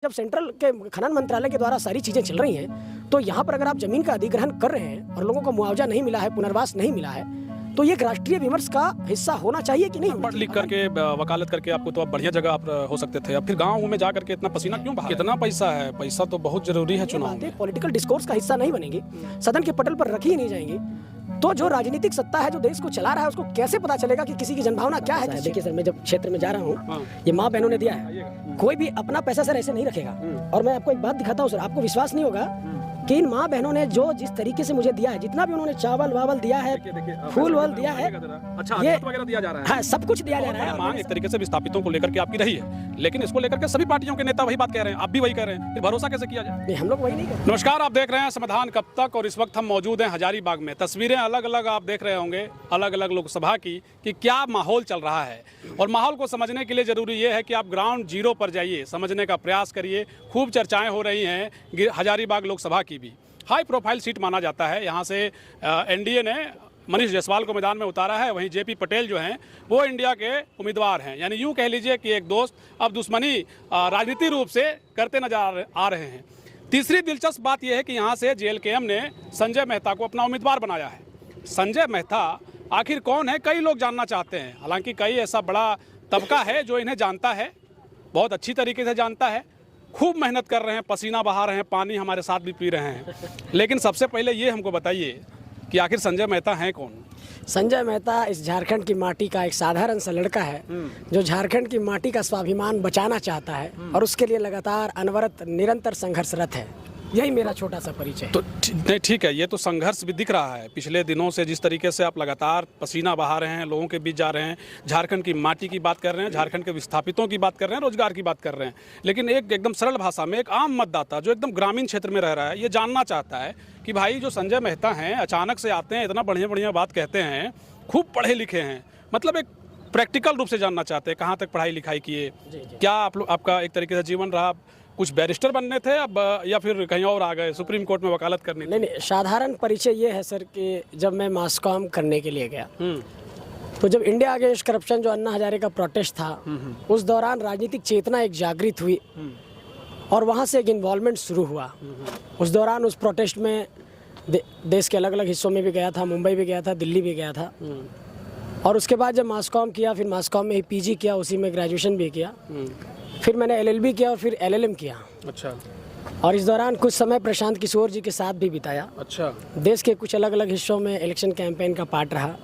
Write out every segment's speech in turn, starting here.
जब सेंट्रल के खनन मंत्रालय के द्वारा सारी चीज़ें चल रही हैं, तो यहाँ पर अगर आप ज़मीन का अधिग्रहण कर रहे हैं और लोगों को मुआवजा नहीं मिला है, पुनर्वास नहीं मिला है, तो ये एक राष्ट्रीय विमर्श का हिस्सा होना चाहिए कि नहीं? पढ़ लिख करके वकालत करके आपको तो अब बढ़िया जगह आप हो सकते थे, अब फिर गाँव में जा करके इतना पसीना क्यों बहा? कितना पैसा है? पैसा तो बहुत जरूरी है चुनाव में। पॉलिटिकल डिस्कोर्स का हिस्सा नहीं बनेगी, सदन के पटल पर रखी ही नहीं जाएंगी, तो जो राजनीतिक सत्ता है जो देश को चला रहा है उसको कैसे पता चलेगा कि किसी की जनभावना क्या है? देखिए सर, मैं जब क्षेत्र में जा रहा हूँ, ये माँ बहनों ने दिया है, कोई भी अपना पैसा सर ऐसे नहीं रखेगा। और मैं आपको एक बात दिखाता हूँ सर, आपको विश्वास नहीं होगा कि इन माँ बहनों ने जो जिस तरीके से मुझे दिया है, जितना भी उन्होंने चावल वावल दिया है, फूल वल दिया है, अच्छा ये वगैरह दिया जा रहा है, हाँ सब कुछ दिया जा रहा है। मांग एक तरीके से विस्थापितों को लेकर के आपकी रही है, लेकिन इसको लेकर के सभी पार्टियों के नेता वही बात कह रहे हैं, आप भी वही कह रहे हैं, फिर भरोसा कैसे किया जाए? हम लोग वही नहीं करते। नमस्कार, आप देख रहे हैं समाधान कब तक और इस वक्त हम मौजूद हैं हजारीबाग में। तस्वीरें अलग अलग आप देख रहे होंगे, अलग अलग लोकसभा की, कि क्या माहौल चल रहा है। और माहौल को समझने के लिए जरूरी ये है कि आप ग्राउंड जीरो पर जाइए, समझने का प्रयास करिए। खूब चर्चाएं हो रही हैं हजारीबाग लोकसभा की भी, हाई प्रोफाइल सीट माना जाता है। यहाँ से एनडीए ने मनीष जायसवाल को मैदान में उतारा है, वहीं जेपी पटेल जो हैं वो इंडिया के उम्मीदवार हैं। यानी यूँ कह लीजिए कि एक दोस्त अब दुश्मनी राजनीतिक रूप से करते नजर आ रहे हैं। तीसरी दिलचस्प बात यह है कि यहाँ से जेएलकेएम ने संजय मेहता को अपना उम्मीदवार बनाया है। संजय मेहता आखिर कौन है, कई लोग जानना चाहते हैं। हालांकि कई ऐसा बड़ा तबका है जो इन्हें जानता है, बहुत अच्छी तरीके से जानता है, खूब मेहनत कर रहे हैं, पसीना बहा रहे हैं, पानी हमारे साथ भी पी रहे हैं। लेकिन सबसे पहले ये हमको बताइए कि आखिर संजय मेहता हैं कौन? संजय मेहता इस झारखंड की माटी का एक साधारण सा लड़का है जो झारखंड की माटी का स्वाभिमान बचाना चाहता है और उसके लिए लगातार अनवरत निरंतर संघर्षरत है। यही मेरा छोटा सा परिचय। तो नहीं, ठीक है, ये तो संघर्ष भी दिख रहा है पिछले दिनों से, जिस तरीके से आप लगातार पसीना बहा रहे हैं, लोगों के बीच जा रहे हैं, झारखंड की माटी की बात कर रहे हैं, झारखंड के विस्थापितों की बात कर रहे हैं, रोजगार की बात कर रहे हैं। लेकिन एक एकदम सरल भाषा में एक आम मतदाता जो एकदम ग्रामीण क्षेत्र में रह रहा है, ये जानना चाहता है कि भाई जो संजय मेहता हैं अचानक से आते हैं, इतना बढ़िया बढ़िया बात कहते हैं, खूब पढ़े लिखे हैं, मतलब एक प्रैक्टिकल रूप से जानना चाहते हैं कहाँ तक पढ़ाई लिखाई किए, क्या आपका एक तरीके से जीवन रहा, कुछ बैरिस्टर बनने थे अब या फिर कहीं और आ गए, सुप्रीम कोर्ट में वकालत करनी थी? नहीं, साधारण परिचय ये है सर कि जब मैं मासकॉम करने के लिए गया तो जब इंडिया अगेंस्ट करप्शन जो अन्ना हजारे का प्रोटेस्ट था, उस दौरान राजनीतिक चेतना एक जागृत हुई और वहाँ से एक इन्वॉल्वमेंट शुरू हुआ। उस दौरान उस प्रोटेस्ट में देश के अलग अलग हिस्सों में भी गया था, मुंबई भी गया था, दिल्ली भी गया था। और उसके बाद जब मासकॉम किया, फिर मासकॉम में ही पीजी किया, उसी में ग्रेजुएशन भी किया, फिर मैंने एलएलबी किया और फिर एलएलएम किया। अच्छा। और इस दौरान कुछ समय प्रशांत किशोर जी के साथ भी बिताया। अच्छा। देश के कुछ अलग अलग हिस्सों में इलेक्शन कैंपेन का पार्ट रहा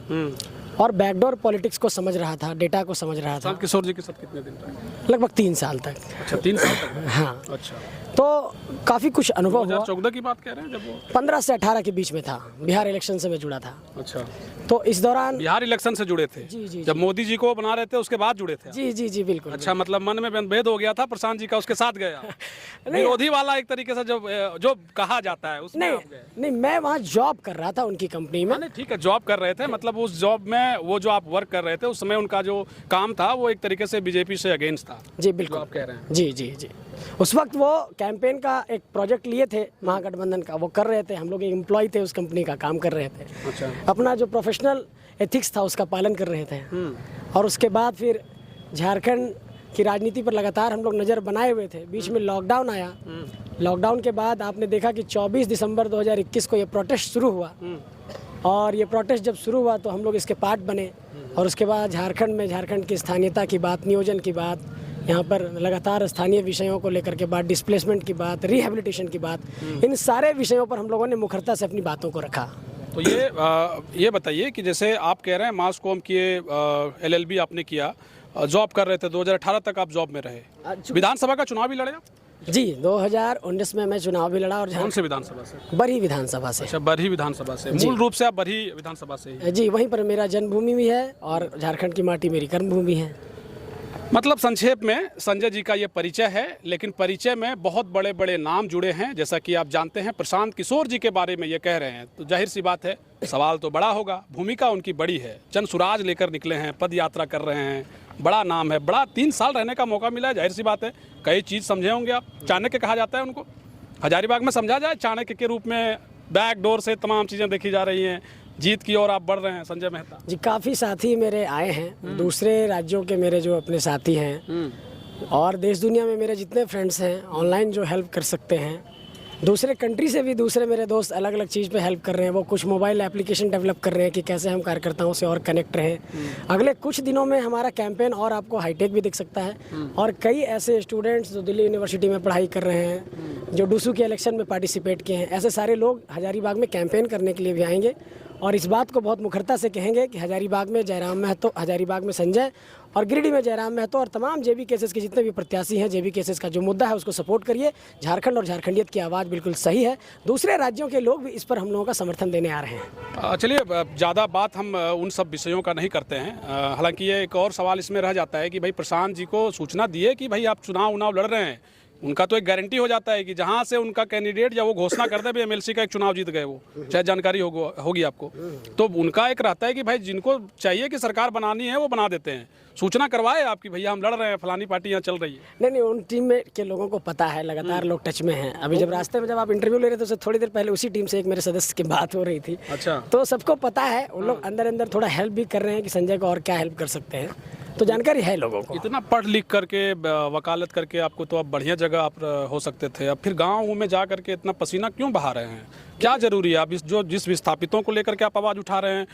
और बैकडोर पॉलिटिक्स को समझ रहा था, डेटा को समझ रहा था। प्रशांत किशोर जी के साथ कितने दिन तक? लगभग 3 साल तक। अच्छा, 3 साल तक? हाँ। अच्छा। तो काफी कुछ अनुभव हुआ। 2014 की बात कह रहे हैं जब वो? 15 से 18 के बीच में था, बिहार इलेक्शन से मैं जुड़ा था। अच्छा। तो इस दौरान बिहार इलेक्शन से जुड़े थे? जी। जब मोदी जी को बना रहे थे उसके बाद जुड़े थे? जी बिल्कुल। अच्छा, मतलब मन में भेद हो गया था प्रशांत जी का, उसके साथ गया विरोधी वाला एक तरीके से जो कहा जाता है उसमें? नहीं, मैं वहाँ जॉब कर रहा था उनकी कंपनी में। ठीक है, जॉब कर रहे थे, मतलब उस जॉब में वो जो आप वर्क कर रहे थे उस समय उनका जो काम था वो एक तरीके से बीजेपी से अगेंस्ट था? जी बिल्कुल, आप कह रहे हैं। जी। उस वक्त वो कैंपेन का एक प्रोजेक्ट लिए थे महागठबंधन का, वो कर रहे थे, हम लोग एक एम्प्लॉय थे उस कंपनी का, काम कर रहे थे। अच्छा। अपना जो प्रोफेशनल एथिक्स था उसका पालन कर रहे थे। और उसके बाद फिर झारखंड की राजनीति पर लगातार हम लोग नज़र बनाए हुए थे। बीच में लॉकडाउन आया, लॉकडाउन के बाद आपने देखा कि 24 दिसंबर 2021 को ये प्रोटेस्ट शुरू हुआ और ये प्रोटेस्ट जब शुरू हुआ तो हम लोग इसके पार्ट बने। और उसके बाद झारखंड की स्थानीयता की बात, नियोजन की बात, यहाँ पर लगातार स्थानीय विषयों को लेकर के बात, डिस्प्लेसमेंट की बात, रिहेबिलिटेशन की बात, इन सारे विषयों पर हम लोगों ने मुखरता से अपनी बातों को रखा। तो ये बताइए कि जैसे आप कह रहे हैं मासकॉम किए, एलएलबी आपने किया, जॉब कर रहे थे, 2018 तक आप जॉब में रहे, विधानसभा का चुनाव भी लड़े आप? जी, 2019 में मैं चुनाव भी लड़ा। और कौन से विधानसभा से? बरही विधानसभा से। अच्छा, बरही विधानसभा से। मूल रूप से आप बरही विधानसभा से ही? जी, वहीं पर मेरा जन्मभूमि भी है और झारखंड की माटी मेरी कर्मभूमि है। मतलब संक्षेप में संजय जी का ये परिचय है, लेकिन परिचय में बहुत बड़े बड़े नाम जुड़े हैं। जैसा कि आप जानते हैं प्रशांत किशोर जी के बारे में ये कह रहे हैं, तो जाहिर सी बात है सवाल तो बड़ा होगा। भूमिका उनकी बड़ी है, जन सुराज लेकर निकले हैं, पद यात्रा कर रहे हैं, बड़ा नाम है, बड़ा 3 साल रहने का मौका मिला है। जाहिर सी बात है कई चीज़ समझे होंगे आप। चाणक्य कहा जाता है उनको, हजारीबाग में समझा जाए चाणक्य के रूप में, बैक डोर से तमाम चीज़ें देखी जा रही हैं। जीत की ओर आप बढ़ रहे हैं संजय मेहता जी। काफ़ी साथी मेरे आए हैं, दूसरे राज्यों के मेरे जो अपने साथी हैं और देश दुनिया में मेरे जितने फ्रेंड्स हैं ऑनलाइन जो हेल्प कर सकते हैं, दूसरे कंट्री से भी दूसरे मेरे दोस्त अलग अलग चीज़ पे हेल्प कर रहे हैं। वो कुछ मोबाइल एप्लीकेशन डेवलप कर रहे हैं कि कैसे हम कार्यकर्ताओं से और कनेक्ट रहें। अगले कुछ दिनों में हमारा कैंपेन और आपको हाईटेक भी दिख सकता है। और कई ऐसे स्टूडेंट्स जो दिल्ली यूनिवर्सिटी में पढ़ाई कर रहे हैं, जो डूसू के इलेक्शन में पार्टिसिपेट किए हैं, ऐसे सारे लोग हजारीबाग में कैंपेन करने के लिए भी आएंगे और इस बात को बहुत मुखरता से कहेंगे कि हजारीबाग में जयराम महतो, हजारीबाग में संजय और गिरिडीह में जयराम महतो और तमाम जेबी केसेस के जितने भी प्रत्याशी हैं, जेबी केसेस का जो मुद्दा है उसको सपोर्ट करिए। झारखंड और झारखंडियत की आवाज़ बिल्कुल सही है। दूसरे राज्यों के लोग भी इस पर हम लोगों का समर्थन देने आ रहे हैं। चलिए, ज़्यादा बात हम उन सब विषयों का नहीं करते हैं। हालांकि ये एक और सवाल इसमें रह जाता है कि भाई प्रशांत जी को सूचना दिए कि भाई आप चुनाव लड़ रहे हैं। उनका तो एक गारंटी हो जाता है कि जहां से उनका कैंडिडेट या वो घोषणा कर दे भी एमएलसी का एक चुनाव जीत गए, वो चाहे जानकारी होगी आपको, तो उनका एक रहता है कि भाई जिनको चाहिए कि सरकार बनानी है वो बना देते हैं। सूचना करवाए आपकी भैया हम लड़ रहे हैं, फलानी पार्टी यहाँ चल रही है। नहीं, उन टीम में के लोगों को पता है, लगातार लोग टच में हैं। अभी जब रास्ते में जब आप इंटरव्यू ले रहे थे उससे थोड़ी देर पहले उसी टीम से एक मेरे सदस्य की बात हो रही थी। अच्छा, तो सबको पता है। उन लोग अंदर अंदर थोड़ा हेल्प भी कर रहे हैं कि संजय को और क्या हेल्प कर सकते हैं, तो जानकारी है लोगों को। इतना पढ़ लिख करके वकालत करके आपको तो अब बढ़िया जगह आप हो सकते थे, अब फिर गाँव में जा करके इतना पसीना क्यों बहा रहे हैं? क्या जरूरी है? आप जिस विस्थापितों को लेकर के आप आवाज़ उठा रहे हैं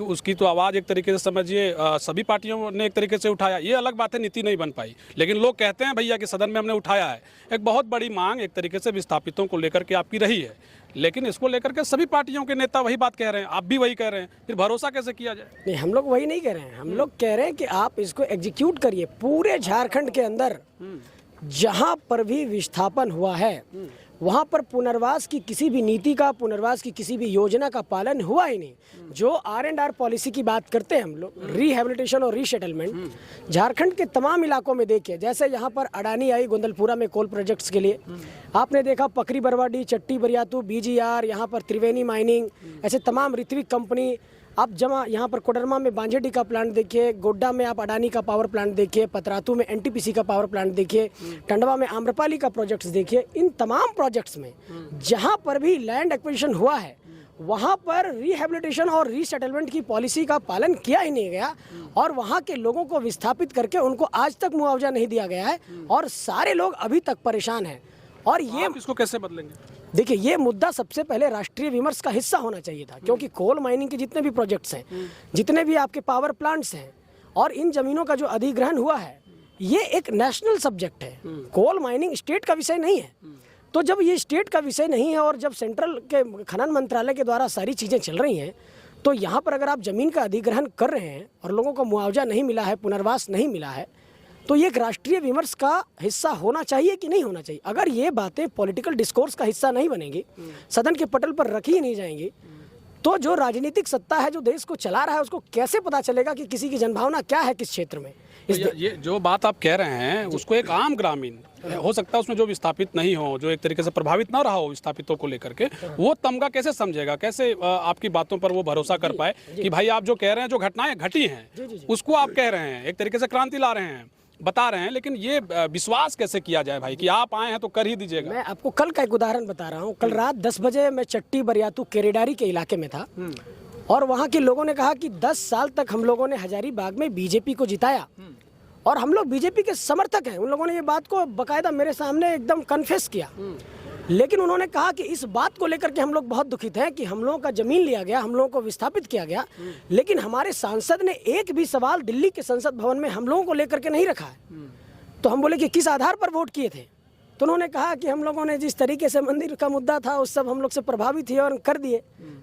उसकी तो आवाज़ एक तरीके से समझिए सभी पार्टियों ने एक तरीके से उठाया। ये अलग बात है, नीति नहीं बन पाई, लेकिन लोग कहते हैं भैया कि सदन में हमने उठाया है। एक बहुत बड़ी मांग एक तरीके से विस्थापितों को लेकर के आपकी रही है, लेकिन इसको लेकर के सभी पार्टियों के नेता वही बात कह रहे हैं, आप भी वही कह रहे हैं, फिर भरोसा कैसे किया जाए? नहीं, हम लोग वही नहीं कह रहे हैं। हम लोग कह रहे हैं कि आप इसको एग्जीक्यूट करिए। पूरे झारखंड के अंदर जहां पर भी विस्थापन हुआ है वहां पर पुनर्वास की किसी भी नीति का, पुनर्वास की किसी भी योजना का पालन हुआ ही नहीं। जो R&R पॉलिसी की बात करते हैं हम लोग, रिहेबिलिटेशन और रीसेटलमेंट, झारखंड के तमाम इलाकों में देखिए। जैसे यहाँ पर अडानी आई गोंदलपुरा में कोल प्रोजेक्ट्स के लिए, आपने देखा पकरी बरवाडी, चट्टी बरियातू, BGR, यहाँ पर त्रिवेणी माइनिंग, ऐसे तमाम ऋत्विक कंपनी। आप जमा यहाँ पर कोडरमा में बांझेडी का प्लांट देखिए, गोड्डा में आप अडानी का पावर प्लांट देखिए, पतरातू में NTPC का पावर प्लांट देखिए, टंडवा में आम्रपाली का प्रोजेक्ट्स देखिए। इन तमाम प्रोजेक्ट्स में जहाँ पर भी लैंड एक्विजिशन हुआ है वहाँ पर रिहेबिलिटेशन और रीसेटलमेंट की पॉलिसी का पालन किया ही नहीं गया और वहाँ के लोगों को विस्थापित करके उनको आज तक मुआवजा नहीं दिया गया है और सारे लोग अभी तक परेशान हैं। और ये इसको कैसे बदलेंगे? देखिए, ये मुद्दा सबसे पहले राष्ट्रीय विमर्श का हिस्सा होना चाहिए था, क्योंकि कोल माइनिंग के जितने भी प्रोजेक्ट्स हैं, जितने भी आपके पावर प्लांट्स हैं और इन जमीनों का जो अधिग्रहण हुआ है, ये एक नेशनल सब्जेक्ट है। कोल माइनिंग स्टेट का विषय नहीं है। तो जब ये स्टेट का विषय नहीं है और जब सेंट्रल के खनन मंत्रालय के द्वारा सारी चीज़ें चल रही हैं, तो यहाँ पर अगर आप ज़मीन का अधिग्रहण कर रहे हैं और लोगों को मुआवजा नहीं मिला है, पुनर्वास नहीं मिला है, तो ये एक राष्ट्रीय विमर्श का हिस्सा होना चाहिए कि नहीं होना चाहिए। अगर ये बातें पॉलिटिकल डिस्कोर्स का हिस्सा नहीं बनेंगी, सदन के पटल पर रखी ही नहीं जाएंगी, तो जो राजनीतिक सत्ता है, जो देश को चला रहा है, उसको कैसे पता चलेगा कि किसी की जनभावना क्या है किस क्षेत्र में? ये जो बात आप कह रहे हैं उसको एक आम ग्रामीण, हो सकता है उसमें जो विस्थापित नहीं हो, जो एक तरीके से प्रभावित ना रहा हो विस्थापितों को लेकर के, वो तमगा कैसे समझेगा, कैसे आपकी बातों पर वो भरोसा कर पाए कि भाई आप जो कह रहे हैं, जो घटनाएं घटी हैं उसको आप कह रहे हैं, एक तरीके से क्रांति ला रहे हैं, बता रहे हैं, लेकिन ये विश्वास कैसे किया जाए भाई कि आप आए हैं तो कर ही दीजिएगा? मैं आपको कल का एक उदाहरण बता रहा हूँ। कल रात 10 बजे मैं चट्टी बरियातू केरेडारी के इलाके में था और वहाँ के लोगों ने कहा कि 10 साल तक हम लोगों ने हजारीबाग में बीजेपी को जिताया और हम लोग बीजेपी के समर्थक हैं। उन लोगों ने ये बात को बाकायदा मेरे सामने एकदम कन्फेस किया, लेकिन उन्होंने कहा कि इस बात को लेकर के हम लोग बहुत दुखित हैं कि हम लोगों का जमीन लिया गया, हम लोगों को विस्थापित किया गया, लेकिन हमारे सांसद ने एक भी सवाल दिल्ली के संसद भवन में हम लोगों को लेकर के नहीं रखा है। तो हम बोले कि किस आधार पर वोट किए थे? तो उन्होंने कहा कि हम लोगों ने जिस तरीके से मंदिर का मुद्दा था उस सब हम लोग से प्रभावित हुए और कर दिए।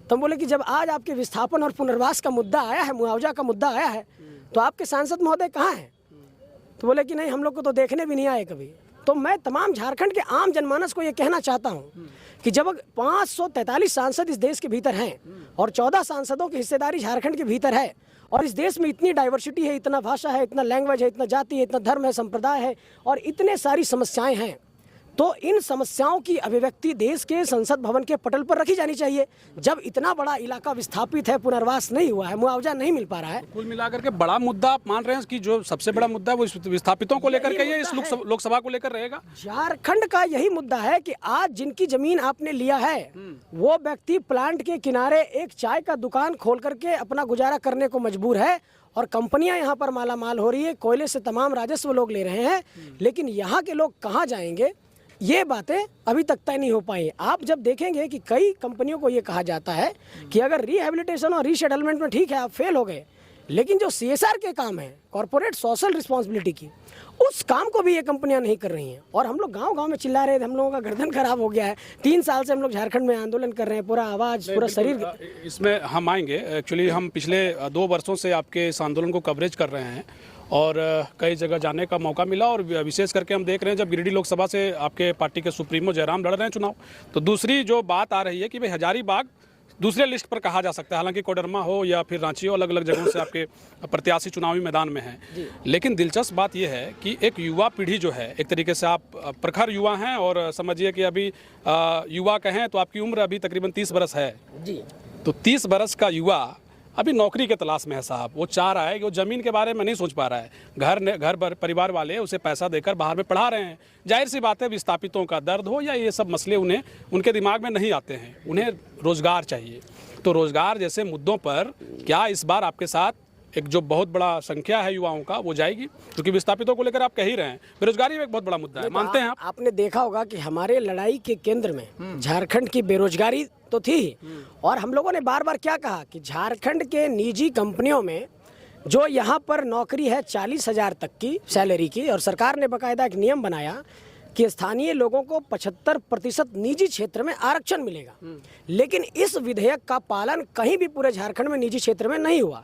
तो हम बोले कि जब आज आपके विस्थापन और पुनर्वास का मुद्दा आया है, मुआवजा का मुद्दा आया है, तो आपके सांसद महोदय कहाँ हैं? तो बोले कि नहीं, हम लोग को तो देखने भी नहीं आए कभी। तो मैं तमाम झारखंड के आम जनमानस को ये कहना चाहता हूँ कि जब 543 सांसद इस देश के भीतर हैं और 14 सांसदों की हिस्सेदारी झारखंड के भीतर है और इस देश में इतनी डाइवर्सिटी है, इतना भाषा है, इतना लैंग्वेज है, इतना जाति है, इतना धर्म है, संप्रदाय है और इतने सारी समस्याएं हैं, तो इन समस्याओं की अभिव्यक्ति देश के संसद भवन के पटल पर रखी जानी चाहिए। जब इतना बड़ा इलाका विस्थापित है, पुनर्वास नहीं हुआ है, मुआवजा नहीं मिल पा रहा है। कुल मिलाकर के बड़ा मुद्दा आप मान रहे हैं कि जो सबसे बड़ा मुद्दा है वो विस्थापितों को लेकर के, ये इस लोकसभा को लेकर रहेगा। झारखंड का यही मुद्दा है कि आज जिनकी जमीन आपने लिया है वो व्यक्ति प्लांट के किनारे एक चाय का दुकान खोल करके अपना गुजारा करने को मजबूर है, और कंपनियां यहाँ पर माला माल हो रही है, कोयले से तमाम राजस्व लोग ले रहे हैं, लेकिन यहाँ के लोग कहाँ जाएंगे, ये बातें अभी तक तय नहीं हो पाई। आप जब देखेंगे कि कई कंपनियों को ये कहा जाता है कि अगर रिहेबिलिटेशन और रीसेटलमेंट में ठीक है आप फेल हो गए, लेकिन जो CSR के काम है, कॉर्पोरेट सोशल रिस्पॉन्सिबिलिटी की, उस काम को भी ये कंपनियां नहीं कर रही हैं। और हम लोग गांव-गांव में चिल्ला रहे थे, हम लोगों का गर्दन खराब हो गया है। 3 साल से हम लोग झारखंड में आंदोलन कर रहे हैं, पूरा आवाज, पूरा शरीर। इसमें हम आएंगे। एक्चुअली हम पिछले 2 वर्षों से आपके इस आंदोलन को कवरेज कर रहे हैं और कई जगह जाने का मौका मिला, और विशेष करके हम देख रहे हैं जब गिरिडीह लोकसभा से आपके पार्टी के सुप्रीमो जयराम लड़ रहे हैं चुनाव, तो दूसरी जो बात आ रही है कि भाई हजारीबाग दूसरे लिस्ट पर कहा जा सकता है, हालांकि कोडरमा हो या फिर रांची हो, अलग अलग जगहों से आपके प्रत्याशी चुनावी मैदान में हैं। लेकिन दिलचस्प बात यह है कि एक युवा पीढ़ी जो है, एक तरीके से आप प्रखर युवा हैं, और समझिए कि अभी युवा कहें तो आपकी उम्र अभी तकरीबन 30 बरस है जी। तो 30 बरस का युवा अभी नौकरी के तलाश में है साहब। वो चाह रहा है कि वो ज़मीन के बारे में नहीं सोच पा रहा है। घर परिवार वाले उसे पैसा देकर बाहर में पढ़ा रहे हैं। जाहिर सी बात है, विस्थापितों का दर्द हो या ये सब मसले उनके दिमाग में नहीं आते हैं। उन्हें रोज़गार चाहिए। तो रोज़गार जैसे मुद्दों पर क्या इस बार आपके साथ एक जो बहुत बड़ा संख्या है युवाओं का वो जाएगी? क्योंकि विस्थापितों को लेकर आप कह ही रहे हैं, बेरोजगारी एक बहुत बड़ा मुद्दा है, मानते हैं आप? आपने देखा होगा कि हमारे लड़ाई के केंद्र में झारखंड की बेरोजगारी तो थी ही, और हम लोगों ने बार बार क्या कहा कि झारखंड के निजी कंपनियों में जो यहाँ पर नौकरी है 40,000 तक की सैलरी की, और सरकार ने बाकायदा एक नियम बनाया कि स्थानीय लोगों को 75% निजी क्षेत्र में आरक्षण मिलेगा। लेकिन इस विधेयक का पालन कहीं भी पूरे झारखंड में निजी क्षेत्र में नहीं हुआ।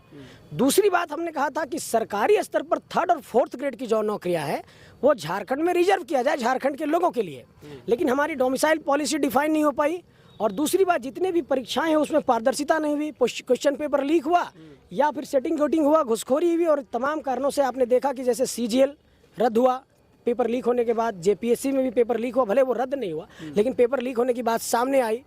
दूसरी बात हमने कहा था कि सरकारी स्तर पर 3rd और 4th ग्रेड की जो नौकरियां है वो झारखंड में रिजर्व किया जाए झारखंड के लोगों के लिए, लेकिन हमारी डोमिसाइल पॉलिसी डिफाइन नहीं हो पाई। और दूसरी बात, जितने भी परीक्षाएं हैं उसमें पारदर्शिता नहीं हुई, क्वेश्चन पेपर लीक हुआ या फिर सेटिंग वोटिंग हुआ, घुसखोरी हुई, और तमाम कारणों से आपने देखा कि जैसे CGL रद्द हुआ पेपर लीक होने के बाद, JPSC में भी पेपर लीक हुआ, भले वो रद्द नहीं हुआ लेकिन पेपर लीक होने की बात सामने आई।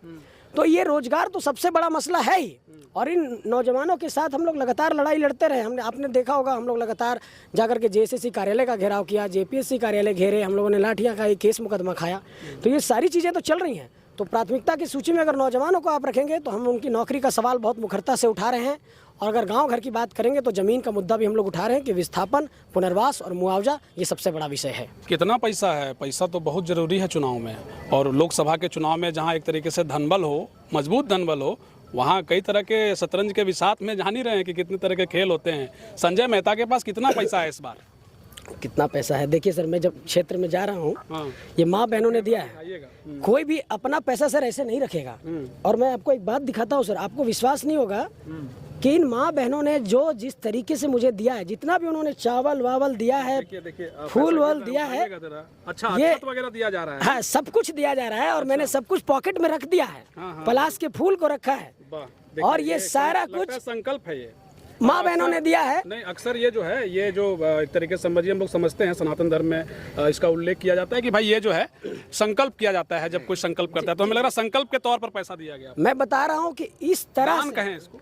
तो ये रोजगार तो सबसे बड़ा मसला है ही, और इन नौजवानों के साथ हम लोग लगातार लड़ाई लड़ते रहे। आपने देखा होगा हम लोग लगातार जाकर के JSSC कार्यालय का घेराव किया, JPSC कार्यालय घेरे, हम लोगों ने लाठियां खाई, केस मुकदमा खाया। तो ये सारी चीज़ें तो चल रही हैं। तो प्राथमिकता की सूची में अगर नौजवानों को आप रखेंगे तो हम उनकी नौकरी का सवाल बहुत मुखरता से उठा रहे हैं, और अगर गांव घर की बात करेंगे तो ज़मीन का मुद्दा भी हम लोग उठा रहे हैं कि विस्थापन, पुनर्वास और मुआवजा ये सबसे बड़ा विषय है। कितना पैसा है? पैसा तो बहुत ज़रूरी है चुनाव में, और लोकसभा के चुनाव में जहाँ एक तरीके से धनबल हो, मजबूत धनबल हो, वहाँ कई तरह के शतरंज के विसात में जान ही रहे हैं कि कितने तरह के खेल होते हैं। संजय मेहता के पास कितना पैसा है इस बार? कितना पैसा है? देखिए सर, मैं जब क्षेत्र में जा रहा हूँ, ये माँ बहनों ने दिया है, कोई भी अपना पैसा सर ऐसे नहीं रखेगा। और मैं आपको एक बात दिखाता हूँ सर, आपको विश्वास नहीं होगा कि इन माँ बहनों ने जो जिस तरीके से मुझे दिया है, जितना भी उन्होंने चावल वावल दिया है, फूल वल दिया है, अच्छा ये वगैरह दिया जा रहा है। हाँ, सब कुछ दिया जा रहा है, और मैंने सब कुछ पॉकेट में रख दिया है, पलाश के फूल को रखा है, और ये सारा कुछ संकल्प है। ये माँ बहनों ने दिया है। नहीं, अक्सर ये जो है, ये जो एक तरीके से समझिए, हम लोग समझते हैं सनातन धर्म में इसका उल्लेख किया जाता है कि भाई ये जो है संकल्प किया जाता है, जब कोई संकल्प करता है तो हमें लग रहा है संकल्प के तौर पर पैसा दिया गया। मैं बता रहा हूँ कि इस तरह से कहें इसको,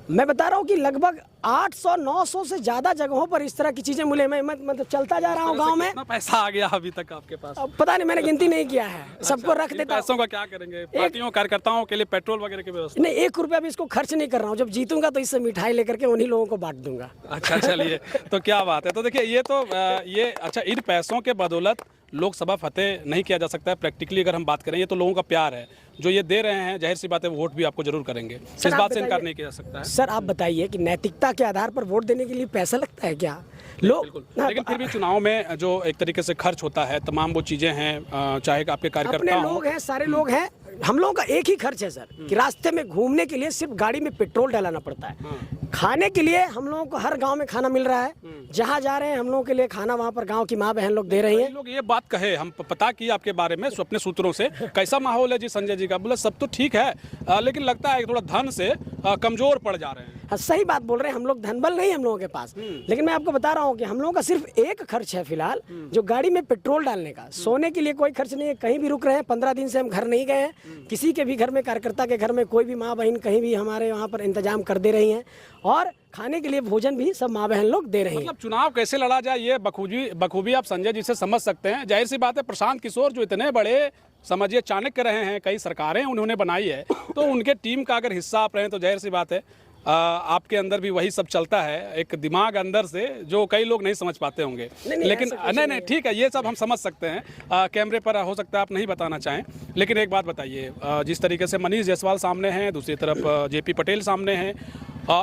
मैं बता रहा हूँ कि लगभग 800-900 से ज्यादा जगहों पर इस तरह की चीजें मिले। मैं मतलब चलता जा रहा हूँ गांव में। कितना पैसा आ गया अभी तक आपके पास? अब पता नहीं, मैंने गिनती नहीं किया है। सबको रख देता हूँ। पैसों का क्या करेंगे? पार्टियों कार्यकर्ताओं के लिए पेट्रोल वगैरह की व्यवस्था? नहीं, 1 रुपया भी इसको खर्च नहीं कर रहा हूँ। जब जीतूंगा तो इससे मिठाई लेकर के उन्हीं लोगों को बांट दूंगा। अच्छा, चलिए, तो क्या बात है। तो देखिए, ये अच्छा, इन पैसों के बदौलत लोकसभा फतेह नहीं किया जा सकता है। प्रैक्टिकली अगर हम बात करें, ये तो लोगों का प्यार है जो ये दे रहे हैं, जाहिर सी बात है वोट भी आपको जरूर करेंगे। इस बात से इनकार नहीं किया जा सकता है। सर आप बताइए कि नैतिकता के आधार पर वोट देने के लिए पैसा लगता है क्या? लोग, लेकिन फिर भी चुनाव में जो एक तरीके से खर्च होता है, तमाम वो चीजें हैं, चाहे आपके कार्यकर्ता अपने लोग हैं, सारे लोग हैं। हम लोगों का एक ही खर्च है सर कि रास्ते में घूमने के लिए सिर्फ गाड़ी में पेट्रोल डलाना पड़ता है। खाने के लिए हम लोगों को हर गांव में खाना मिल रहा है। जहां जा रहे हैं हम लोगों के लिए खाना वहां पर गांव की माँ बहन लोग दे रही हैं। लोग ये बात कहे, हम पता की आपके बारे में अपने सूत्रों से, कैसा माहौल है जी संजय जी का? बोला सब तो ठीक है, लेकिन लगता है थोड़ा धन से कमजोर पड़ जा रहे हैं। सही बात बोल रहे हैं, हम लोग धनबल नहीं हम लोगों के पास, लेकिन मैं आपको बता रहा हूँ कि हम लोगों का सिर्फ एक खर्च है फिलहाल, जो गाड़ी में पेट्रोल डालने का। सोने के लिए कोई खर्च नहीं है, कहीं भी रुक रहे हैं। 15 दिन से हम घर नहीं गए हैं। किसी के भी घर में, कार्यकर्ता के घर में कोई भी माँ बहन कहीं भी हमारे वहाँ पर इंतजाम कर दे रही हैं, और खाने के लिए भोजन भी सब माँ बहन लोग दे रही हैं। मतलब चुनाव कैसे लड़ा जाए ये बखूबी आप संजय जी से समझ सकते हैं। जाहिर सी बात है, प्रशांत किशोर जो इतने बड़े समझिए चाणक्य रहे हैं, कई सरकारें उन्होंने बनाई है, तो उनके टीम का अगर हिस्सा आप रहे हैं तो जाहिर सी बात है आपके अंदर भी वही सब चलता है, एक दिमाग अंदर से जो कई लोग नहीं समझ पाते होंगे। लेकिन नहीं ठीक है, ये सब हम समझ सकते हैं। कैमरे पर हो सकता है आप नहीं बताना चाहें, लेकिन एक बात बताइए, जिस तरीके से मनीष जायसवाल सामने हैं, दूसरी तरफ जेपी पटेल सामने हैं,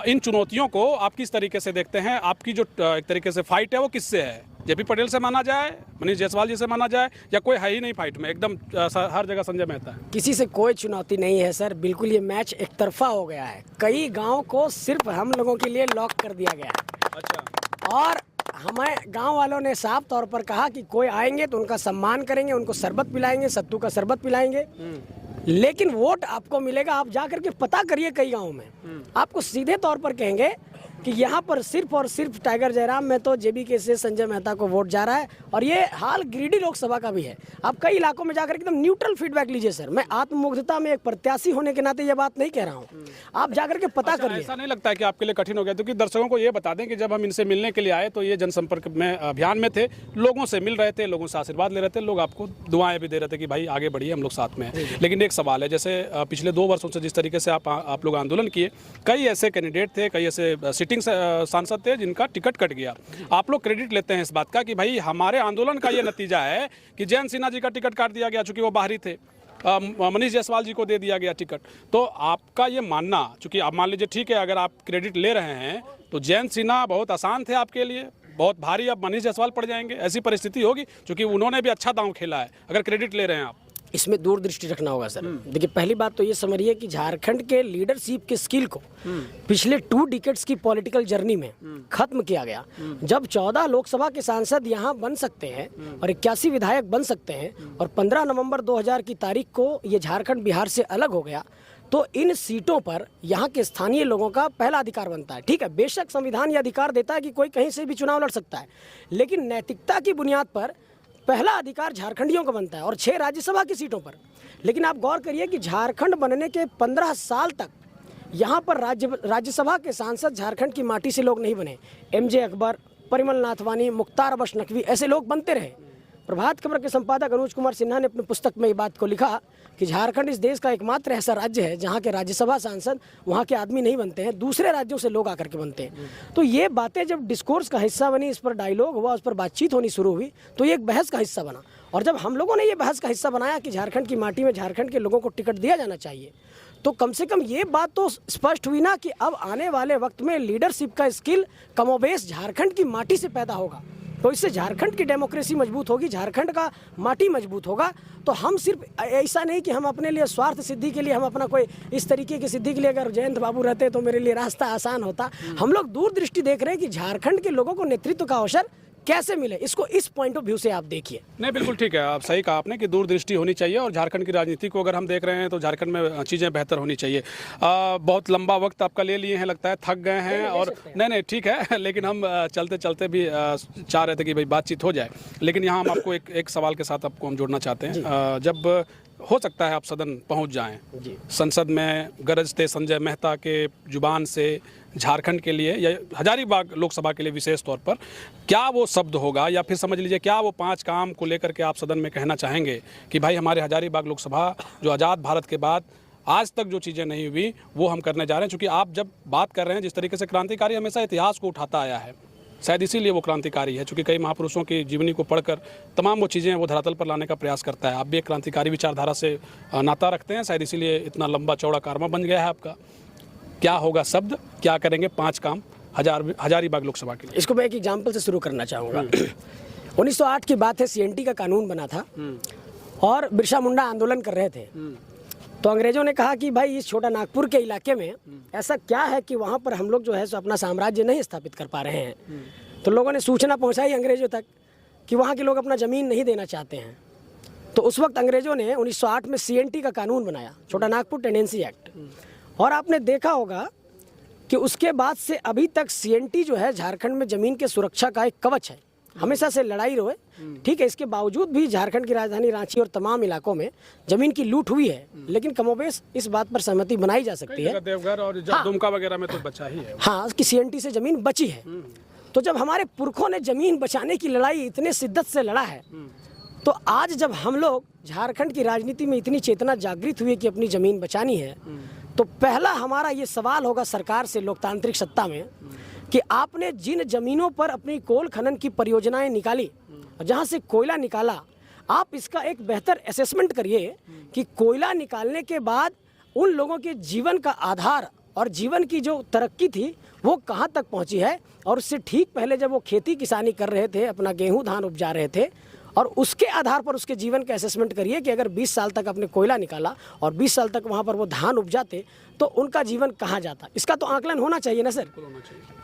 इन चुनौतियों को आप किस तरीके से देखते हैं? आपकी जो एक तरीके से फाइट है वो किससे है? जेपी पटेल से माना जाए, मनीष जायसवाल जी से माना जाए, या कोई है ही नहीं फाइट में, एकदम हर जगह संजय मेहता है? किसी से कोई चुनौती नहीं है सर, बिल्कुल ये मैच एक तरफा हो गया है। कई गांव को सिर्फ हम लोगों के लिए लॉक कर दिया गया है। अच्छा। और हमें गांव वालों ने साफ तौर पर कहा कि कोई आएंगे तो उनका सम्मान करेंगे, उनको शरबत पिलाएंगे, सत्तू का शरबत पिलाएंगे, लेकिन वोट आपको मिलेगा। आप जा करके पता करिए, कई गाँव में आपको सीधे तौर पर कहेंगे कि यहाँ पर सिर्फ और सिर्फ टाइगर जयराम में तो जेबीके से संजय मेहता को वोट जा रहा है। और ये हाल गिरिडीह लोकसभा का भी है। आप कई इलाकों में जाकर एकदम न्यूट्रल फीडबैक लीजिए सर। मैं आत्ममुग्धता में एक प्रत्याशी होने के नाते ये बात नहीं कह रहा हूँ, आप जाकर के पता करिए। ऐसा नहीं लगता है कि आपके लिए कठिन हो गया? क्योंकि दर्शकों को ये बता दें कि जब हम इनसे मिलने के लिए आए तो ये जनसंपर्क में अभियान में थे, लोगों से मिल रहे थे, लोगों से आशीर्वाद ले रहे थे, लोग आपको दुआएं भी दे रहे थे कि भाई आगे बढ़िए, हम लोग साथ में हैं। लेकिन एक सवाल है, जैसे पिछले 2 वर्षों से जिस तरीके से आप लोग आंदोलन किए, कई ऐसे कैंडिडेट थे, कई ऐसे सिटिंग सांसद थे जिनका टिकट कट गया। आप लोग क्रेडिट लेते हैं इस बात का कि भाई हमारे आंदोलन का ये नतीजा है कि जयंत सिन्हा जी का टिकट काट दिया गया, चूंकि वो बाहरी थे। मनीष जायसवाल जी को दे दिया गया टिकट। तो आपका ये मानना, चूंकि आप मान लीजिए ठीक है, अगर आप क्रेडिट ले रहे हैं तो जयंत सिन्हा बहुत आसान थे आपके लिए, बहुत भारी अब मनीष जायसवाल पड़ जाएंगे, ऐसी परिस्थिति होगी? क्योंकि उन्होंने भी अच्छा दांव खेला है, अगर क्रेडिट ले रहे हैं आप। इसमें दूरदृष्टि रखना होगा सर। देखिए, पहली बात तो ये समझिए कि झारखंड के लीडरशिप के स्किल को पिछले 2 डिकेड्स की पॉलिटिकल जर्नी में खत्म किया गया। जब 14 लोकसभा के सांसद यहाँ बन सकते हैं और 81 विधायक बन सकते हैं, और 15 नवंबर 2000 की तारीख को ये झारखंड बिहार से अलग हो गया, तो इन सीटों पर यहाँ के स्थानीय लोगों का पहला अधिकार बनता है। ठीक है, बेशक संविधान ये अधिकार देता है कि कोई कहीं से भी चुनाव लड़ सकता है, लेकिन नैतिकता की बुनियाद पर पहला अधिकार झारखंडियों का बनता है, और 6 राज्यसभा की सीटों पर। लेकिन आप गौर करिए कि झारखंड बनने के 15 साल तक यहाँ पर राज्यसभा के सांसद झारखंड की माटी से लोग नहीं बने। MJ अकबर, परिमल नाथ वानी, मुख्तार अब्बास नकवी, ऐसे लोग बनते रहे। प्रभात खबर के संपादक अनुज कुमार सिन्हा ने अपनी पुस्तक में ये बात को लिखा कि झारखंड इस देश का एकमात्र ऐसा राज्य है जहाँ के राज्यसभा सांसद वहाँ के आदमी नहीं बनते हैं, दूसरे राज्यों से लोग आकर के बनते हैं। तो ये बातें जब डिस्कोर्स का हिस्सा बनी, इस पर डायलॉग हुआ, उस पर बातचीत होनी शुरू हुई, तो ये एक बहस का हिस्सा बना। और जब हम लोगों ने ये बहस का हिस्सा बनाया कि झारखंड की माटी में झारखंड के लोगों को टिकट दिया जाना चाहिए, तो कम से कम ये बात तो स्पष्ट हुई ना कि अब आने वाले वक्त में लीडरशिप का स्किल कमोबेश झारखंड की माटी से पैदा होगा। तो इससे झारखंड की डेमोक्रेसी मजबूत होगी, झारखंड का माटी मजबूत होगा। तो हम सिर्फ ऐसा नहीं कि हम अपने लिए स्वार्थ सिद्धि के लिए, हम अपना कोई इस तरीके की सिद्धि के लिए, अगर जयंत बाबू रहते तो मेरे लिए रास्ता आसान होता। हम लोग दूरदृष्टि देख रहे हैं कि झारखंड के लोगों को नेतृत्व का अवसर कैसे मिले, इसको इस पॉइंट ऑफ व्यू से आप देखिए। नहीं, बिल्कुल ठीक है, आप सही कहा आपने कि दूरदृष्टि होनी चाहिए, और झारखंड की राजनीति को अगर हम देख रहे हैं तो झारखंड में चीज़ें बेहतर होनी चाहिए। बहुत लंबा वक्त आपका ले लिए हैं, लगता है थक गए हैं, और नहीं ठीक है, लेकिन हम चलते चलते भी चाह रहे थे कि भाई बातचीत हो जाए। लेकिन यहाँ हम आपको एक सवाल के साथ आपको हम जोड़ना चाहते हैं। जब हो सकता है आप सदन पहुँच जाएँ, संसद में गरजते संजय मेहता के जुबान से झारखंड के लिए या हजारीबाग लोकसभा के लिए विशेष तौर पर क्या वो शब्द होगा, या फिर समझ लीजिए क्या वो 5 काम को लेकर के आप सदन में कहना चाहेंगे कि भाई हमारे हजारीबाग लोकसभा जो आज़ाद भारत के बाद आज तक जो चीज़ें नहीं हुई वो हम करने जा रहे हैं? क्योंकि आप जब बात कर रहे हैं, जिस तरीके से क्रांतिकारी हमेशा इतिहास को उठाता आया है, शायद इसीलिए वो क्रांतिकारी है, क्योंकि कई महापुरुषों की जीवनी को पढ़कर तमाम वो चीज़ें वो धरातल पर लाने का प्रयास करता है। आप भी एक क्रांतिकारी विचारधारा से नाता रखते हैं, शायद इसीलिए इतना लंबा चौड़ा कारवा बन गया है आपका। क्या होगा शब्द, क्या करेंगे 5 काम हजारीबाग लोकसभा के लिए? इसको मैं एक एग्जाम्पल से शुरू करना चाहूँगा। 1908 की बात है, CNT का कानून बना था और बिरसा मुंडा आंदोलन कर रहे थे। तो अंग्रेजों ने कहा कि भाई इस छोटा नागपुर के इलाके में ऐसा क्या है कि वहाँ पर हम लोग जो है सो अपना साम्राज्य नहीं स्थापित कर पा रहे हैं। तो लोगों ने सूचना पहुँचाई अंग्रेजों तक कि वहाँ के लोग अपना ज़मीन नहीं देना चाहते हैं। तो उस वक्त अंग्रेजों ने 1908 में CNT का कानून बनाया, छोटा नागपुर टेंडेंसी एक्ट। और आपने देखा होगा कि उसके बाद से अभी तक सीएनटी जो है झारखंड में जमीन के सुरक्षा का एक कवच है, हमेशा से लड़ाई रोए। ठीक है, इसके बावजूद भी झारखंड की राजधानी रांची और तमाम इलाकों में जमीन की लूट हुई है, लेकिन कमोबेश इस बात पर सहमति बनाई जा सकती है, देवघर और दुमका वगैरह में तो बचा ही है, हाँ, कि सीएनटी से जमीन बची है। तो जब हमारे पुरखों ने जमीन बचाने की लड़ाई इतने शिद्दत से लड़ा है, तो आज जब हम लोग झारखंड की राजनीति में इतनी चेतना जागृत हुई है कि अपनी जमीन बचानी है, तो पहला हमारा ये सवाल होगा सरकार से, लोकतांत्रिक सत्ता में, कि आपने जिन जमीनों पर अपनी कोल खनन की परियोजनाएं निकाली, जहां से कोयला निकाला, आप इसका एक बेहतर असेसमेंट करिए कि कोयला निकालने के बाद उन लोगों के जीवन का आधार और जीवन की जो तरक्की थी वो कहां तक पहुंची है। और उससे ठीक पहले जब वो खेती किसानी कर रहे थे, अपना गेहूं धान उपजा रहे थे, और उसके आधार पर उसके जीवन का असेसमेंट करिए कि अगर 20 साल तक आपने कोयला निकाला और 20 साल तक वहां पर वो धान उपजाते तो उनका जीवन कहाँ जाता। इसका तो आकलन होना चाहिए ना सर।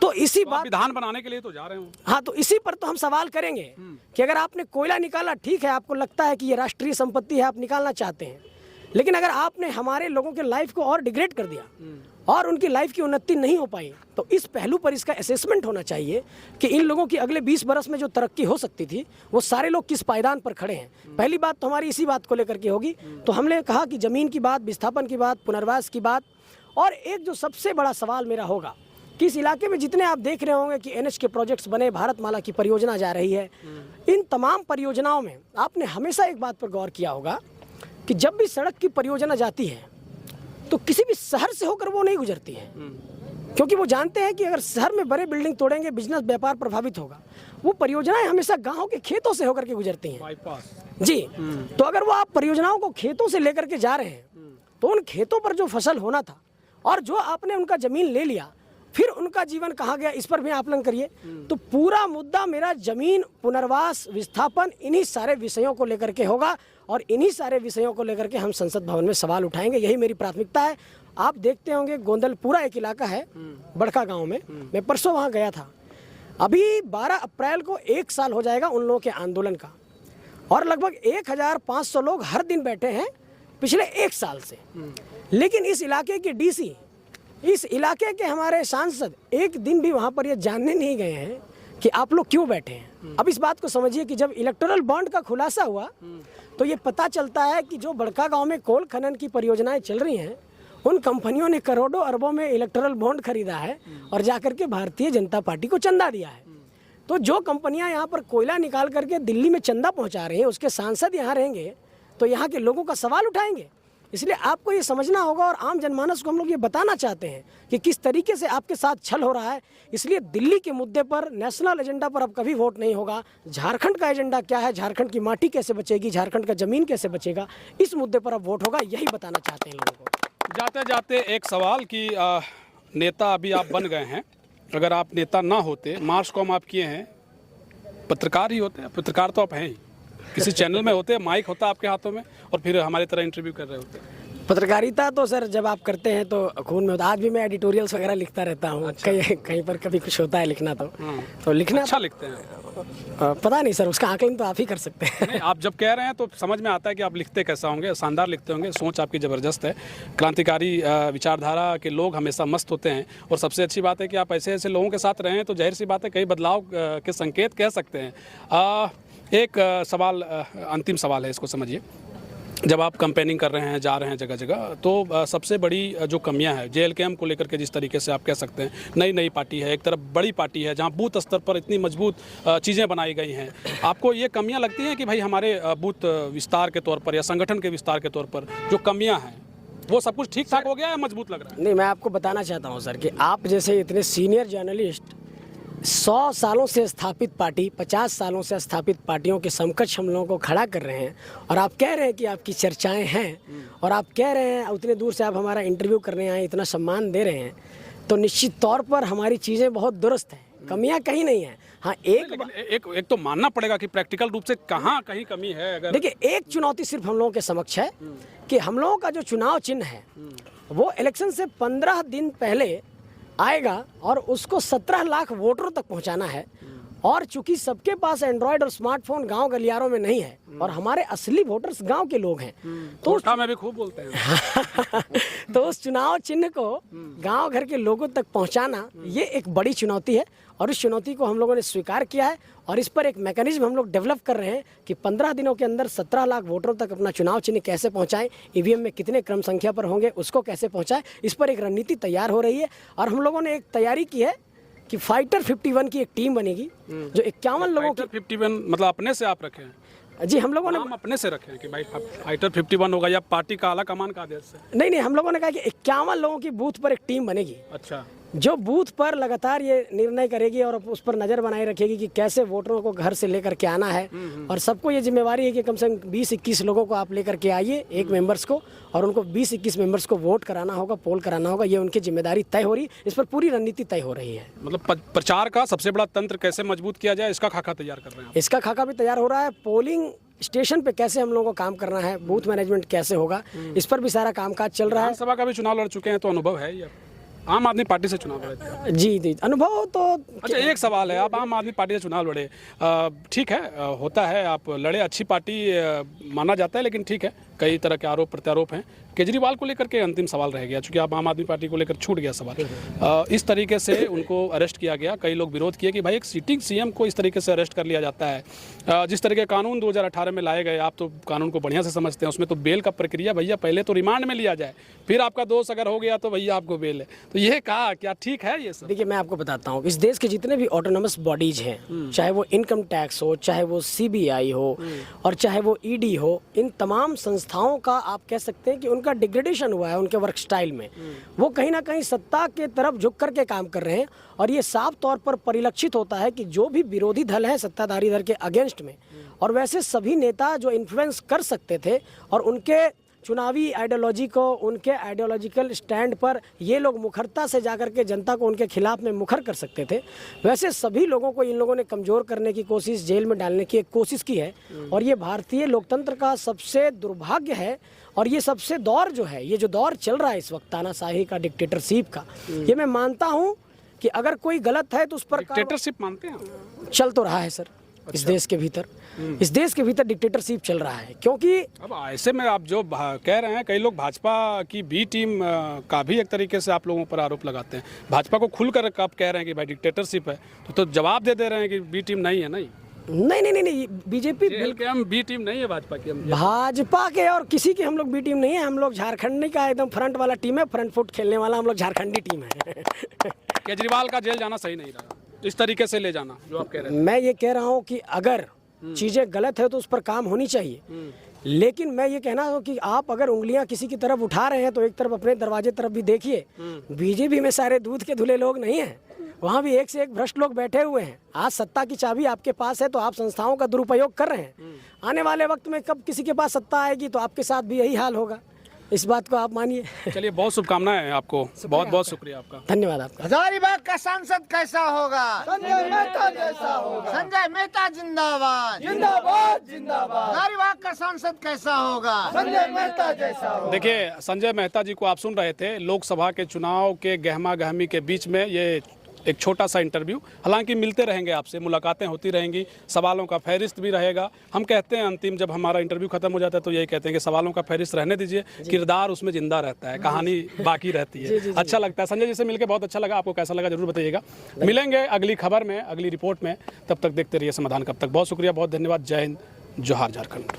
तो इसी बात, विधान बनाने के लिए तो जा रहे हूँ, हाँ, तो इसी पर तो हम सवाल करेंगे कि अगर आपने कोयला निकाला, ठीक है, आपको लगता है कि ये राष्ट्रीय संपत्ति है, आप निकालना चाहते हैं, लेकिन अगर आपने हमारे लोगों के लाइफ को और डिग्रेड कर दिया और उनकी लाइफ की उन्नति नहीं हो पाई, तो इस पहलू पर इसका असेसमेंट होना चाहिए कि इन लोगों की अगले 20 बरस में जो तरक्की हो सकती थी वो सारे लोग किस पायदान पर खड़े हैं। पहली बात तो हमारी इसी बात को लेकर के होगी। तो हमने कहा कि ज़मीन की बात, विस्थापन की बात, पुनर्वास की बात, और एक जो सबसे बड़ा सवाल मेरा होगा कि इस इलाके में जितने आप देख रहे होंगे कि एनएच के प्रोजेक्ट्स बने, भारतमाला की परियोजना जा रही है, इन तमाम परियोजनाओं में आपने हमेशा एक बात पर गौर किया होगा कि जब भी सड़क की परियोजना जाती है तो किसी भी शहर से होकर वो नहीं गुजरती है, क्योंकि वो जानते हैं कि अगर शहर में बड़े बिल्डिंग तोड़ेंगे, बिजनेस व्यापार प्रभावित होगा। वो परियोजनाएं हमेशा गांव के खेतों से होकर के गुजरती हैं बाईपास जी। तो अगर वो आप परियोजनाओं को खेतों से लेकर के जा रहे हैं तो उन खेतों पर जो फसल होना था और जो आपने उनका जमीन ले लिया, फिर उनका जीवन कहाँ गया, इस पर भी आकलन करिए। तो पूरा मुद्दा मेरा जमीन, पुनर्वास, विस्थापन, इन्हीं सारे विषयों को लेकर के होगा और इन्हीं सारे विषयों को लेकर के हम संसद भवन में सवाल उठाएंगे। यही मेरी प्राथमिकता है। आप देखते होंगे गोंदलपुरा एक इलाका है बड़का गांव में, मैं परसों वहां गया था। अभी 12 अप्रैल को 1 साल हो जाएगा उन लोगों के आंदोलन का, और लगभग 1500 लोग हर दिन बैठे हैं पिछले 1 साल से। लेकिन इस इलाके के डीसी, इस इलाके के हमारे सांसद एक दिन भी वहां पर ये जानने नहीं गए हैं कि आप लोग क्यों बैठे हैं। अब इस बात को समझिए कि जब इलेक्टोरल बॉन्ड का खुलासा हुआ तो ये पता चलता है कि जो बड़का गांव में कोल खनन की परियोजनाएं चल रही हैं, उन कंपनियों ने करोड़ों अरबों में इलेक्टोरल बॉन्ड खरीदा है और जाकर के भारतीय जनता पार्टी को चंदा दिया है। तो जो कंपनियां यहाँ पर कोयला निकाल करके दिल्ली में चंदा पहुँचा रही हैं, उसके सांसद यहाँ रहेंगे तो यहाँ के लोगों का सवाल उठाएंगे। इसलिए आपको ये समझना होगा और आम जनमानस को हम लोग ये बताना चाहते हैं कि किस तरीके से आपके साथ छल हो रहा है। इसलिए दिल्ली के मुद्दे पर, नेशनल एजेंडा पर अब कभी वोट नहीं होगा। झारखंड का एजेंडा क्या है, झारखंड की माटी कैसे बचेगी, झारखंड का जमीन कैसे बचेगा, इस मुद्दे पर अब वोट होगा। यही बताना चाहते हैं लोगों को। जाते जाते एक सवाल कि नेता अभी आप बन गए हैं, अगर आप नेता ना होते, मार्च कॉम आप किए हैं, पत्रकार ही होते हैं, पत्रकार तो आप हैं ही, किसी चैनल में होते, माइक होता आपके हाथों में और फिर हमारी तरह इंटरव्यू कर रहे होते। पत्रकारिता तो सर जब आप करते हैं तो खून में होता। आज भी मैं एडिटोरियल्स वगैरह लिखता रहता हूँ। अच्छा। कहीं पर कभी कुछ होता है लिखना तो लिखना अच्छा लिखते हैं। पता नहीं सर, उसका आकलन तो आप ही कर सकते हैं। नहीं, आप जब कह रहे हैं तो समझ में आता है कि आप लिखते कैसा होंगे। शानदार लिखते होंगे, सोच आपकी ज़बरदस्त है, क्रांतिकारी विचारधारा के लोग हमेशा मस्त होते हैं। और सबसे अच्छी बात है कि आप ऐसे ऐसे लोगों के साथ रहें तो जाहिर सी बात है कई बदलाव के संकेत कह सकते हैं। एक सवाल, अंतिम सवाल है, इसको समझिए। जब आप कैंपेनिंग कर रहे हैं, जा रहे हैं जगह जगह, तो सबसे बड़ी जो कमियां है JLKM को लेकर के, जिस तरीके से आप कह सकते हैं नई पार्टी है, एक तरफ बड़ी पार्टी है जहां बूथ स्तर पर इतनी मजबूत चीज़ें बनाई गई हैं, आपको ये कमियां लगती हैं कि भाई हमारे बूथ विस्तार के तौर पर या संगठन के विस्तार के तौर पर जो कमियाँ हैं वो सब कुछ ठीक ठाक हो गया है, मजबूत लग रहा है? नहीं, मैं आपको बताना चाहता हूँ सर कि आप जैसे इतने सीनियर जर्नलिस्ट 100 सालों से स्थापित पार्टी, 50 सालों से स्थापित पार्टियों के समकक्ष हम लोगों को खड़ा कर रहे हैं, और आप कह रहे हैं कि आपकी चर्चाएं हैं और आप कह रहे हैं उतने दूर से आप हमारा इंटरव्यू करने आए, इतना सम्मान दे रहे हैं, तो निश्चित तौर पर हमारी चीज़ें बहुत दुरुस्त हैं, कमियां कहीं नहीं है। हाँ, एक तो मानना पड़ेगा कि प्रैक्टिकल रूप से कहाँ कहीं कमी है। अगर देखिए, एक चुनौती सिर्फ हम लोगों के समक्ष है कि हम लोगों का जो चुनाव चिन्ह है वो इलेक्शन से 15 दिन पहले आएगा और उसको 17 लाख वोटरों तक पहुंचाना है। और चूंकि सबके पास एंड्रॉयड और स्मार्टफोन गांव गलियारों में नहीं है और हमारे असली वोटर्स गांव के लोग हैं, तो कोटा में भी खूब बोलते हैं तो उस चुनाव चिन्ह को गांव घर के लोगों तक पहुंचाना ये एक बड़ी चुनौती है और इस चुनौती को हम लोगों ने स्वीकार किया है और इस पर एक मैकेनिज्म हम लोग डेवलप कर रहे हैं कि 15 दिनों के अंदर 17 लाख वोटरों तक अपना चुनाव चिन्ह कैसे पहुंचाएं, ईवीएम में कितने क्रम संख्या पर होंगे उसको कैसे पहुंचाएं, इस पर एक रणनीति तैयार हो रही है। और हम लोगों ने एक तैयारी की है कि फाइटर 51 की एक टीम बनेगी जो 51 लोगों की। 51 मतलब अपने से आप रखे हैं? जी, हम लोगों ने अपने से रखे हैं कि भाई फाइटर 51 होगा या पार्टी का आला कमान का आदेश से? नहीं, हम लोगों ने कहा कि 51 लोगों की बूथ पर एक टीम बनेगी। अच्छा। जो बूथ पर लगातार ये निर्णय करेगी और उस पर नजर बनाए रखेगी कि कैसे वोटरों को घर से लेकर के आना है और सबको ये जिम्मेवारी है कि कम से कम 20-21 लोगों को आप लेकर के आइए, एक मेंबर्स को, और उनको 20-21 मेंबर्स को वोट कराना होगा, पोल कराना होगा। ये उनकी जिम्मेदारी तय हो रही, इस पर पूरी रणनीति तय हो रही है। मतलब प्रचार का सबसे बड़ा तंत्र कैसे मजबूत किया जाए, इसका खाका तैयार कर रहे हैं? इसका खाका भी तैयार हो रहा है। पोलिंग स्टेशन पे कैसे हम लोगों को काम करना है, बूथ मैनेजमेंट कैसे होगा, इस पर भी सारा कामकाज चल रहा है। विधानसभा का भी चुनाव लड़ चुके हैं तो अनुभव है ये? आम आदमी पार्टी से चुनाव लड़े? जी, अनुभव तो। अच्छा, एक सवाल है, आप आम आदमी पार्टी से चुनाव लड़े, ठीक है, होता है, आप लड़े, अच्छी पार्टी माना जाता है, लेकिन ठीक है, कई तरह के आरोप प्रत्यारोप हैं। केजरीवाल को लेकर के अंतिम सवाल रह गया, चूंकि आप आम आदमी पार्टी को लेकर छूट गया सवाल। इस तरीके से उनको अरेस्ट किया गया, कई लोग विरोध किए कि भाई एक सिटिंग सीएम को इस तरीके से अरेस्ट कर लिया जाता है। जिस तरीके कानून 2018 में लाए गए, आप तो कानून को बढ़िया से समझते हैं, उसमें तो बेल का प्रक्रिया भैया पहले तो रिमांड में लिया जाए, फिर आपका दोष अगर हो गया तो भैया आपको बेल है। तो ये कहा क्या ठीक है ये सब? देखिए, मैं आपको बताता हूँ, इस देश के जितने भी ऑटोनमस बॉडीज हैं, चाहे वो इनकम टैक्स हो, चाहे वो सीबीआई हो और चाहे वो ईडी हो, इन तमाम संस्थाओं का आप कह सकते हैं कि उनका डिग्रेडेशन हुआ है उनके वर्क स्टाइल में। वो कहीं ना कहीं सत्ता के तरफ झुक करके काम कर रहे हैं और ये साफ तौर पर परिलक्षित होता है कि जो भी विरोधी दल है सत्ताधारी दल के अगेंस्ट में, और वैसे सभी नेता जो इन्फ्लुएंस कर सकते थे और उनके चुनावी आइडियोलॉजी को, उनके आइडियोलॉजिकल स्टैंड पर ये लोग मुखरता से जाकर के जनता को उनके खिलाफ में मुखर कर सकते थे, वैसे सभी लोगों को इन लोगों ने कमज़ोर करने की कोशिश, जेल में डालने की एक कोशिश की है। और ये भारतीय लोकतंत्र का सबसे दुर्भाग्य है। और ये सबसे दौर जो है, ये जो दौर चल रहा है इस वक्त तानाशाही का, डिक्टेटरशिप का, ये मैं मानता हूँ कि अगर कोई गलत है तो उस पर डिक्टेटरशिप मानते हैं? चल तो रहा है सर। इस देश के भीतर, इस देश के भीतर डिक्टेटरशिप चल रहा है, क्योंकि अब ऐसे में आप जो कह रहे हैं, कई लोग भाजपा की बी टीम का भी एक तरीके से आप लोगों पर आरोप लगाते हैं। भाजपा को खुलकर आप कह रहे हैं कि भाई डिक्टेटरशिप है, तो जवाब दे रहे हैं कि बी टीम नहीं है। नहीं, बीजेपी के हम बी टीम नहीं है भाजपा की। हम भाजपा के और किसी की हम लोग बी टीम नहीं है। हम लोग झारखंड का एकदम फ्रंट वाला टीम है, फ्रंट फुट खेलने वाला हम लोग झारखंडी टीम है। केजरीवाल का जेल जाना सही नहीं रहा, इस तरीके से ले जाना जो आप कह रहे हैं। मैं ये कह रहा हूँ कि अगर चीजें गलत है तो उस पर काम होनी चाहिए, लेकिन मैं ये कहना हूँ कि आप अगर उंगलियां किसी की तरफ उठा रहे हैं तो एक तरफ अपने दरवाजे तरफ भी देखिए। बीजेपी में सारे दूध के धुले लोग नहीं हैं, वहाँ भी एक से एक भ्रष्ट लोग बैठे हुए हैं। आज सत्ता की चाबी आपके पास है तो आप संस्थाओं का दुरुपयोग कर रहे हैं। आने वाले वक्त में कब किसी के पास सत्ता आएगी तो आपके साथ भी यही हाल होगा, इस बात को आप मानिए। चलिए, बहुत शुभकामनाएं आपको, बहुत बहुत शुक्रिया आपका। धन्यवाद आपका। हजारीबाग का सांसद कैसा होगा? संजय मेहता जैसा होगा। संजय मेहता जिंदाबाद जिंदाबाद जिंदाबाद। हजारीबाग का सांसद कैसा होगा? संजय मेहता जैसा होगा। देखिए, संजय मेहता जी को आप सुन रहे थे लोकसभा के चुनाव के गहमा गहमी के बीच में ये एक छोटा सा इंटरव्यू। हालांकि मिलते रहेंगे आपसे, मुलाकातें होती रहेंगी, सवालों का फहरिस्त भी रहेगा। हम कहते हैं अंतिम जब हमारा इंटरव्यू खत्म हो जाता है तो यही कहते हैं कि सवालों का फहरिस्त रहने दीजिए, किरदार उसमें जिंदा रहता है, कहानी बाकी रहती है। अच्छा लगता है। संजय जी से मिलकर बहुत अच्छा लगा, आपको कैसा लगा जरूर बताइएगा। मिलेंगे अगली खबर में, अगली रिपोर्ट में, तब तक देखते रहिए समाधान कब तक। बहुत शुक्रिया, बहुत धन्यवाद। जय हिंद, जोहार झारखंड।